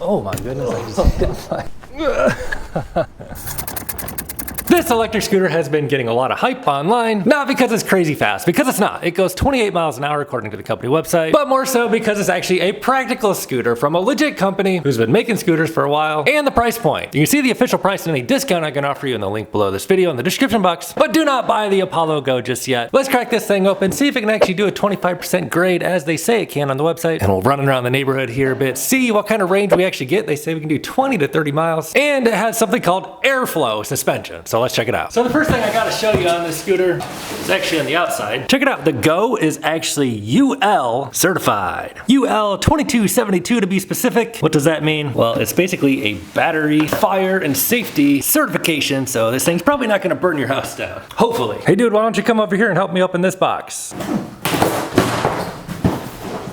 Oh my goodness, I just hit my... This electric scooter has been getting a lot of hype online, not because it's crazy fast, because it's not. It goes 28 miles an hour according to the company website, but more so because it's actually a practical scooter from a legit company who's been making scooters for a while, and the price point. You can see the official price and any discount I can offer you in the link below this video in the description box, but do not buy the Apollo Go just yet. Let's crack this thing open, see if it can actually do a 25% grade as they say it can on the website, and we'll run around the neighborhood here a bit, see what kind of range we actually get. They say we can do 20 to 30 miles, and it has something called airflow suspension. So let's check it out. So the first thing I gotta show you on this scooter is actually on the outside. Check it out, the Go is actually UL certified. UL 2272 to be specific. What does that mean? Well, it's basically a battery, fire, and safety certification, so this thing's probably not gonna burn your house down. Hopefully. Hey dude, why don't you come over here and help me open this box?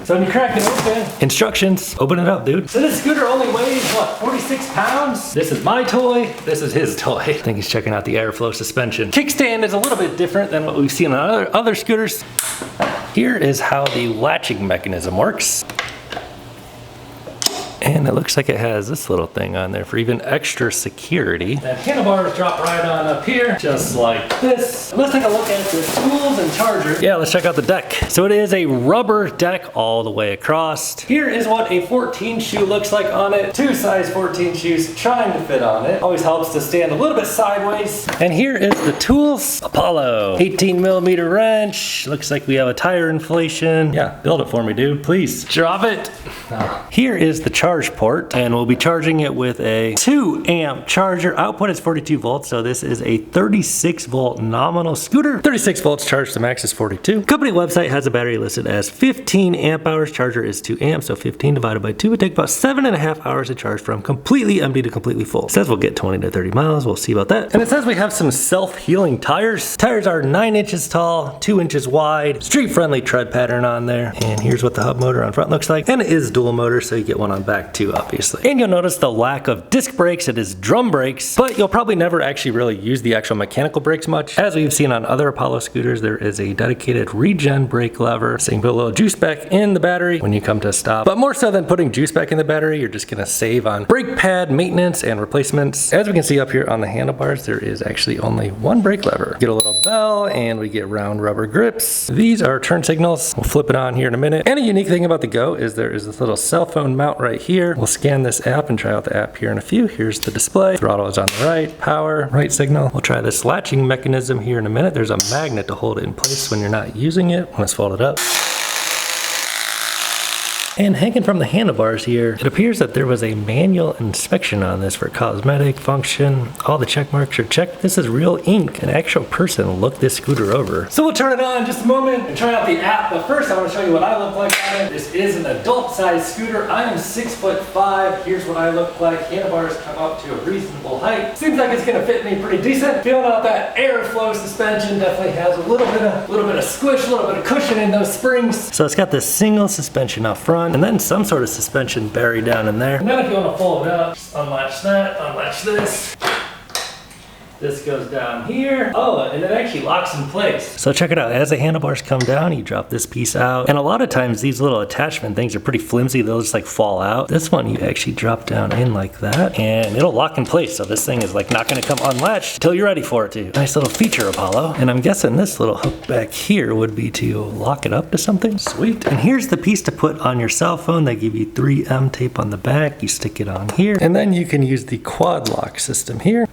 So when you crack it open, instructions, open it up, dude. So this scooter only weighs, what, 46 pounds? This is my toy, this is his toy. I think he's checking out the airflow suspension. Kickstand is a little bit different than what we've seen on other scooters. Here is how the latching mechanism works. And it looks like it has this little thing on there for even extra security. The handlebars drop right on up here, just like this. Let's take a look at the tools and charger. Yeah, let's check out the deck. So it is a rubber deck all the way across. Here is what a 14 shoe looks like on it. Two size 14 shoes trying to fit on it. Always helps to stand a little bit sideways. And here is the tools. Apollo, 18mm wrench. Looks like we have a tire inflation. Yeah, build it for me, dude, please. Drop it. Oh. Here is the charge port, and we'll be charging it with a 2 amp charger. Output is 42 volts, so this is a 36 volt nominal scooter. 36 volts charge, the max is 42. Company website has a battery listed as 15 amp hours. Charger is 2 amps, so 15 divided by 2 would take about 7.5 hours to charge from completely empty to completely full. It says we'll get 20 to 30 miles. We'll see about that. And it says we have some self-healing tires. Tires are 9 inches tall, 2 inches wide, street-friendly tread pattern on there. And here's what the hub motor on front looks like. And it is dual motor, so you get one on back too, obviously. And you'll notice the lack of disc brakes. It is drum brakes, but you'll probably never actually really use the actual mechanical brakes much. As we've seen on other Apollo scooters, there is a dedicated regen brake lever, so you can put a little juice back in the battery when you come to a stop. But more so than putting juice back in the battery, you're just gonna save on brake pad maintenance and replacements. As we can see up here on the handlebars, there is actually only one brake lever. Get a little bell and we get round rubber grips. These are turn signals. We'll flip it on here in a minute. And a unique thing about the Go is there is this little cell phone mount right here. We'll scan this app and try out the app here in a few. Here's the display. Throttle is on the right, power, right signal. We'll try this latching mechanism here in a minute. There's a magnet to hold it in place when you're not using it. When it's folded up. And hanging from the handlebars here, it appears that there was a manual inspection on this for cosmetic function. All the check marks are checked. This is real ink. An actual person looked this scooter over. So we'll turn it on in just a moment and try out the app. But first I want to show you what I look like on it. This is an adult size scooter. I am 6'5". Here's what I look like. Handlebars come up to a reasonable height. Seems like it's gonna fit me pretty decent. Feeling out that airflow suspension. Definitely has a little bit of squish, a little bit of cushion in those springs. So it's got this single suspension up front, and then some sort of suspension buried down in there. And then if you want to fold it up, just unlatch that, unlatch this. This goes down here. Oh, and it actually locks in place. So check it out. As the handlebars come down, you drop this piece out. And a lot of times these little attachment things are pretty flimsy. They'll just like fall out. This one you actually drop down in like that and it'll lock in place. So this thing is like not gonna come unlatched until you're ready for it to. Nice little feature, Apollo. And I'm guessing this little hook back here would be to lock it up to something. Sweet. And here's the piece to put on your cell phone. They give you 3M tape on the back. You stick it on here. And then you can use the quad lock system here.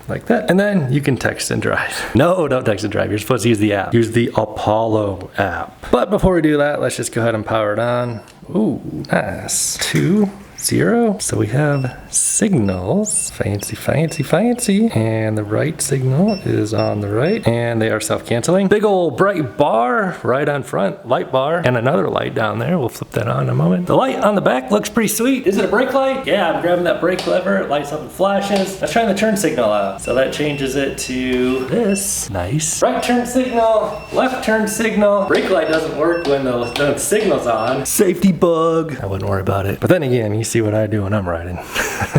Like that. And then you can text and drive. No, don't text and drive. You're supposed to use the app. Use the Apollo app. But before we do that, let's just go ahead and power it on. Ooh, nice. 2, 0. So we have signals. Fancy, fancy, fancy. And the right signal is on the right. And they are self-canceling. Big old bright bar right on front. Light bar. And another light down there. We'll flip that on in a moment. The light on the back looks pretty sweet. Is it a brake light? Yeah, I'm grabbing that brake lever. It lights up and flashes. Let's try the turn signal out. So that changes it to this. Nice. Right turn signal. Left turn signal. Brake light doesn't work when the signal's on. Safety bug. I wouldn't worry about it. But then again, you see what I do when I'm riding.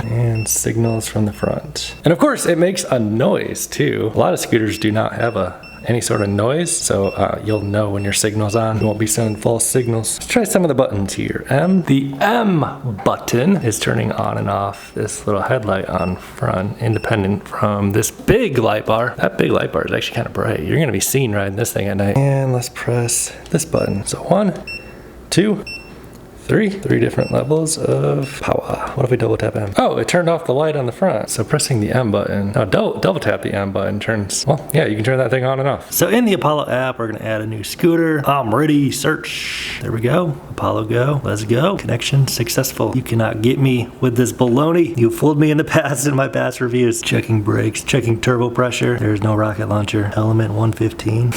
And signals from the front. And of course, it makes a noise too. A lot of scooters do not have a any sort of noise, so you'll know when your signal's on. You won't be sending false signals. Let's try some of the buttons here. The M button is turning on and off this little headlight on front, independent from this big light bar. That big light bar is actually kind of bright. You're gonna be seen riding this thing at night. And let's press this button. So 1, 2, 3 different levels of power. What if we double tap M? Oh, it turned off the light on the front. So pressing the M button, now double tap the M button turns, well, yeah, you can turn that thing on and off. So in the Apollo app, we're gonna add a new scooter. I'm ready, search. There we go, Apollo Go, let's go. Connection successful. You cannot get me with this baloney. You fooled me in the past in my past reviews. Checking brakes, checking turbo pressure. There's no rocket launcher. Element 115.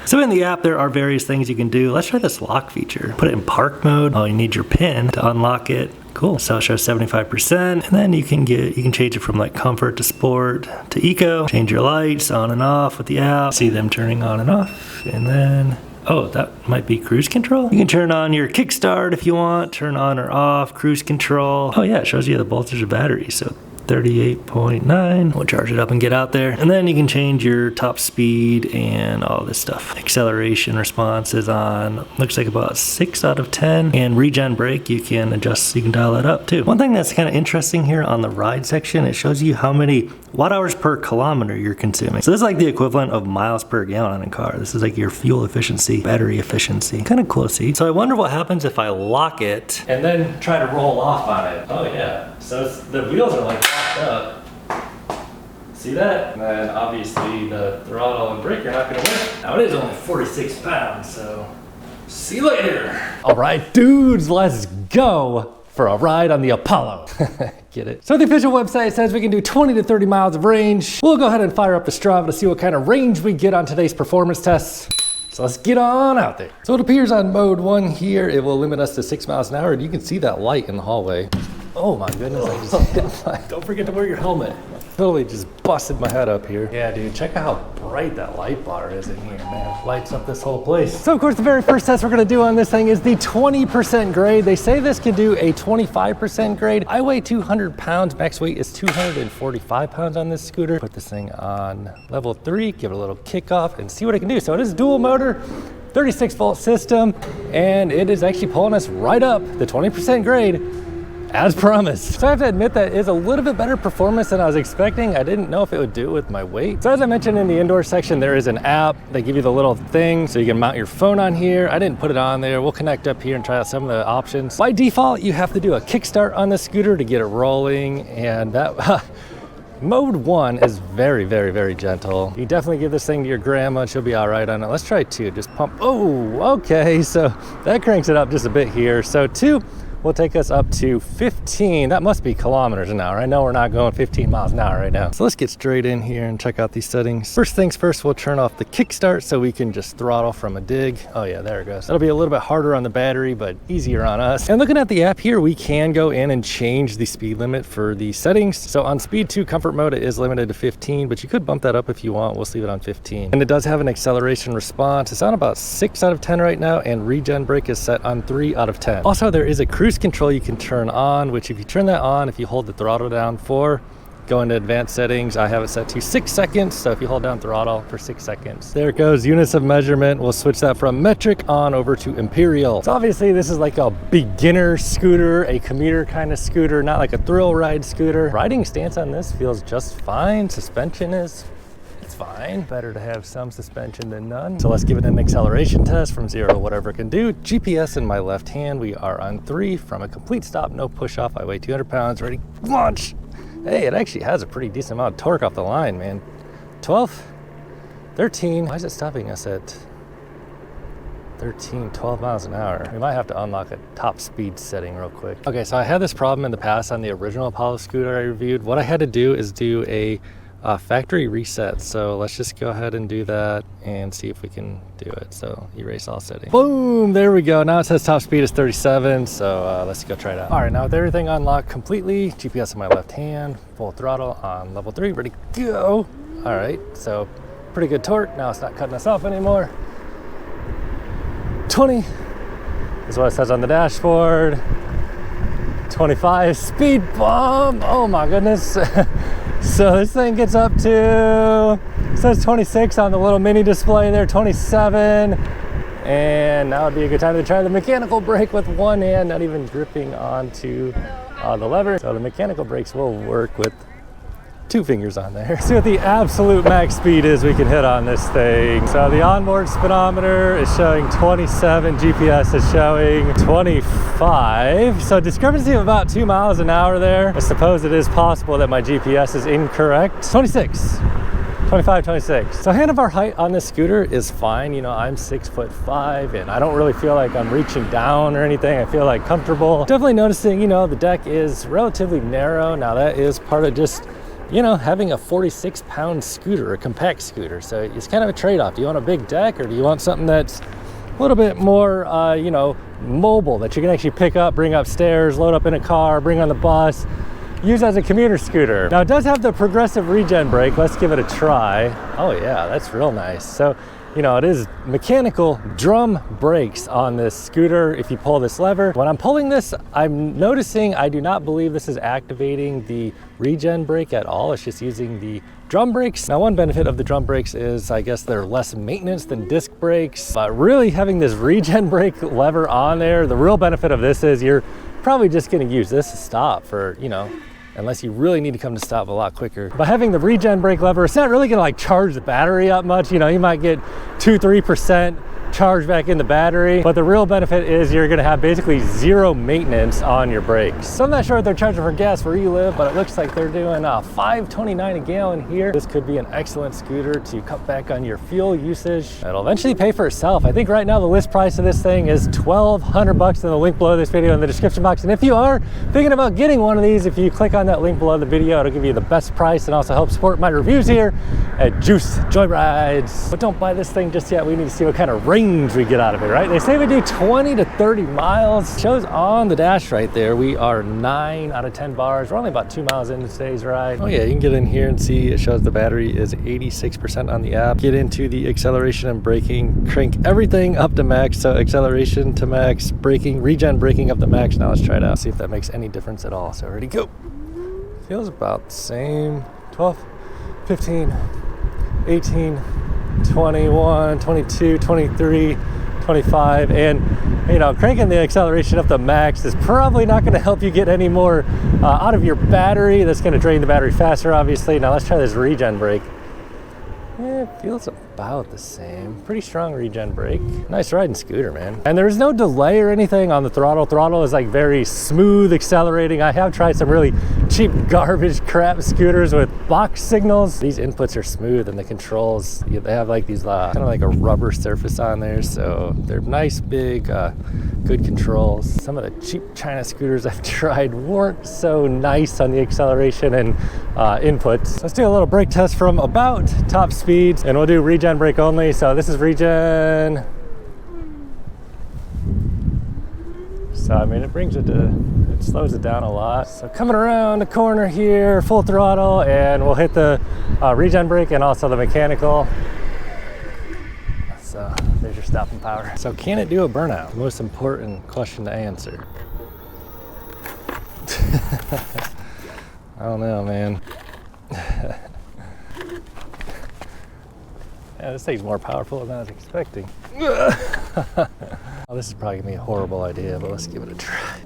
So in the app, there are various things you can do. Let's try this lock feature. Put it in park mode. Oh, you need your PIN to unlock it. Cool. So it shows 75%, and then you can change it from like comfort to sport to eco. Change your lights on and off with the app. See them turning on and off, and then oh, that might be cruise control. You can turn on your kickstart if you want. Turn on or off cruise control. Oh yeah, it shows you the voltage of battery. So 38.9. We'll charge it up and get out there. And then you can change your top speed and all this stuff. Acceleration response is on, looks like about 6 out of 10. And regen brake, you can adjust, you can dial that up too. One thing that's kind of interesting here on the ride section, it shows you how many watt hours per kilometer you're consuming. So this is like the equivalent of miles per gallon on a car. This is like your fuel efficiency, battery efficiency. Kind of cool to see. So I wonder what happens if I lock it and then try to roll off on it. Oh yeah. So the wheels are like locked up. See that? And then obviously the throttle and brake are not gonna work. Now it is only 46 pounds, so see you later. All right, dudes, let's go for a ride on the Apollo. Get it? So the official website says we can do 20 to 30 miles of range. We'll go ahead and fire up the Strava to see what kind of range we get on today's performance tests. So let's get on out there. So it appears on mode 1 here, it will limit us to 6 miles an hour, and you can see that light in the hallway. Oh my goodness, I just hit my... Don't forget to wear your helmet. Totally just busted my head up here. Yeah, dude, check out how bright that light bar is in here, man. Lights up this whole place. So of course, the very first test we're gonna do on this thing is the 20% grade. They say this can do a 25% grade. I weigh 200 pounds, max weight is 245 pounds on this scooter. Put this thing on level 3, give it a little kick off and see what it can do. So it is dual motor, 36 volt system, and it is actually pulling us right up the 20% grade, as promised. So I have to admit that is a little bit better performance than I was expecting. I didn't know if it would do with my weight. So as I mentioned in the indoor section, there is an app. They give you the little thing so you can mount your phone on here. I didn't put it on there. We'll connect up here and try out some of the options. By default, you have to do a kickstart on the scooter to get it rolling, and that mode 1 is very, very, very gentle. You definitely give this thing to your grandma and she'll be all right on it. Let's try 2, just pump. Oh, okay, so that cranks it up just a bit here. So 2 will take us up to 15. That must be kilometers an hour. I know we're not going 15 miles an hour right now. So let's get straight in here and check out these settings. First things first, we'll turn off the kickstart so we can just throttle from a dig. Oh yeah, there it goes. That'll be a little bit harder on the battery, but easier on us. And looking at the app here, we can go in and change the speed limit for the settings. So on speed 2 comfort mode, it is limited to 15, but you could bump that up if you want. We'll leave it on 15. And it does have an acceleration response. It's on about 6 out of 10 right now, and regen brake is set on 3 out of 10. Also, there is a cruise control you can turn on, which if you turn that on, if you hold the throttle down for, go into advanced settings, I have it set to 6 seconds. So if you hold down throttle for 6 seconds, there it goes, units of measurement. We'll switch that from metric on over to imperial. So obviously this is like a beginner scooter, a commuter kind of scooter, not like a thrill ride scooter. Riding stance on this feels just fine. Suspension is fine. Better to have some suspension than none. So let's give it an acceleration test from 0 to whatever it can do. GPS in my left hand. We are on 3 from a complete stop, no push off. I weigh 200 pounds, ready, launch. Hey, it actually has a pretty decent amount of torque off the line, man. 12, 13. Why is it stopping us at 12 miles an hour? We might have to unlock a top speed setting real quick. Okay, so I had this problem in the past on the original Apollo scooter I reviewed. What I had to do is do a factory reset. So let's just go ahead and do that and see if we can do it. So erase all settings. Boom, there we go. Now it says top speed is 37. So let's go try it out. All right, now with everything unlocked completely, GPS in my left hand, full throttle on level 3, ready, go. All right, so pretty good torque. Now it's not cutting us off anymore. 20 is what it says on the dashboard. 25, speed bump. Oh my goodness. So this thing gets up to It says 26 on the little mini display there, 27. And now would be a good time to try the mechanical brake with one hand, not even gripping onto the lever. So the mechanical brakes will work with 2 fingers on there. See what the absolute max speed is we can hit on this thing. So the onboard speedometer is showing 27, GPS is showing 25. So discrepancy of about 2 miles an hour there. I suppose it is possible that my GPS is incorrect. 26. 25, 26. So handlebar height on this scooter is fine. You know, I'm 6'5" and I don't really feel like I'm reaching down or anything. I feel like comfortable. Definitely noticing, you know, the deck is relatively narrow. Now that is part of just, you know, having a 46-pound scooter, a compact scooter. So it's kind of a trade-off. Do you want a big deck or do you want something that's a little bit more, you know, mobile, that you can actually pick up, bring upstairs, load up in a car, bring on the bus, use as a commuter scooter. Now it does have the progressive regen brake. Let's give it a try. Oh yeah, that's real nice. So, you know, it is mechanical drum brakes on this scooter if you pull this lever. When I'm pulling this, I'm noticing I do not believe this is activating the regen brake at all. It's just using the drum brakes. Now, one benefit of the drum brakes is I guess they're less maintenance than disc brakes, but really having this regen brake lever on there, the real benefit of this is you're probably just gonna use this to stop for, you know, unless you really need to come to stop a lot quicker. By having the regen brake lever, it's not really gonna like charge the battery up much. You know, you might get 2-3% charge back in the battery, but the real benefit is you're gonna have basically 0 maintenance on your brakes. So I'm not sure what they're charging for gas where you live, but it looks like they're doing $5.29 a gallon here. This could be an excellent scooter to cut back on your fuel usage. It'll eventually pay for itself. I think right now the list price of this thing is $1,200 in the link below this video in the description box. And if you are thinking about getting one of these, if you click on that link below the video, it'll give you the best price and also help support my reviews here at Juice Joyrides. But don't buy this thing just yet. We need to see what kind of range we get out of it, right? They say we do 20 to 30 miles. It shows on the dash right there, we are 9 out of 10 bars. We're only about 2 miles into today's ride. Oh yeah, you can get in here and see it shows the battery is 86% on the app. Get into the acceleration and braking, crank everything up to max. So acceleration to max, braking, regen braking up to max. Now let's try it out, see if that makes any difference at all. So ready, go. Feels about the same. 12, 15, 18, 21, 22, 23, 25, and you know, cranking the acceleration up to max is probably not going to help you get any more out of your battery. That's going to drain the battery faster, obviously. Now let's try this regen brake. Yeah, it feels about the same. Pretty strong regen brake. Nice riding scooter, man. And there's no delay or anything on the throttle. Throttle is like very smooth accelerating. I have tried some really cheap garbage crap scooters with box signals. These inputs are smooth and the controls, they have like these kind of like a rubber surface on there. So they're nice, big, good controls. Some of the cheap China scooters I've tried weren't so nice on the acceleration and inputs. Let's do a little brake test from about top speeds, and we'll do regen brake only. So this is regen. So I mean, it slows it down a lot. So coming around the corner here, full throttle, and we'll hit the regen brake and also the mechanical. So there's your stopping power. So can it do a burnout? Most important question to answer. I don't know, man. Yeah, this thing's more powerful than I was expecting. Oh, this is probably gonna be a horrible idea, but let's give it a try.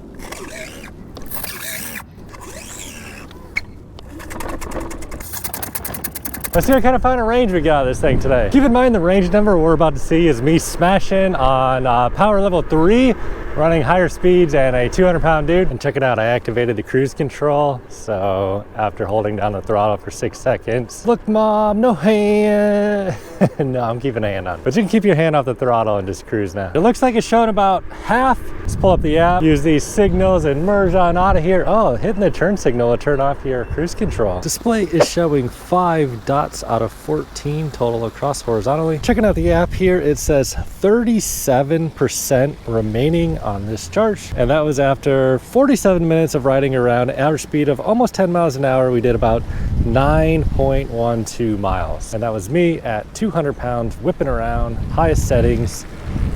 Let's see what kind of final range we got out of this thing today. Keep in mind the range number we're about to see is me smashing on power level 3, running higher speeds and a 200-pound dude. And check it out, I activated the cruise control. So after holding down the throttle for 6 seconds, look mom, no hand. No, I'm keeping a hand on. But you can keep your hand off the throttle and just cruise now. It looks like it's showing about half. Let's pull up the app, use these signals and merge on out of here. Oh, hitting the turn signal will turn off your cruise control. Display is showing 5 dots out of 14 total across horizontally. Checking out the app here, it says 37% remaining on this charge, and that was after 47 minutes of riding around. Average speed of almost 10 miles an hour. We did about 9.12 miles, and that was me at 200 pounds whipping around, highest settings,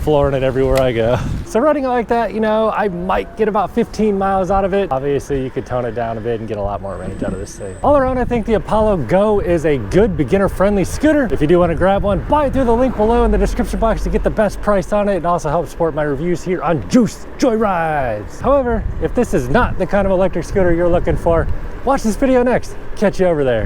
flooring it everywhere I go. So riding it like that, you know, I might get about 15 miles out of it. Obviously, you could tone it down a bit and get a lot more range out of this thing. All around, I think the Apollo Go is a good beginner-friendly scooter. If you do want to grab one, buy it through the link below in the description box to get the best price on it and also help support my reviews here on Juice Joyrides. However, if this is not the kind of electric scooter you're looking for, watch this video next. Catch you over there.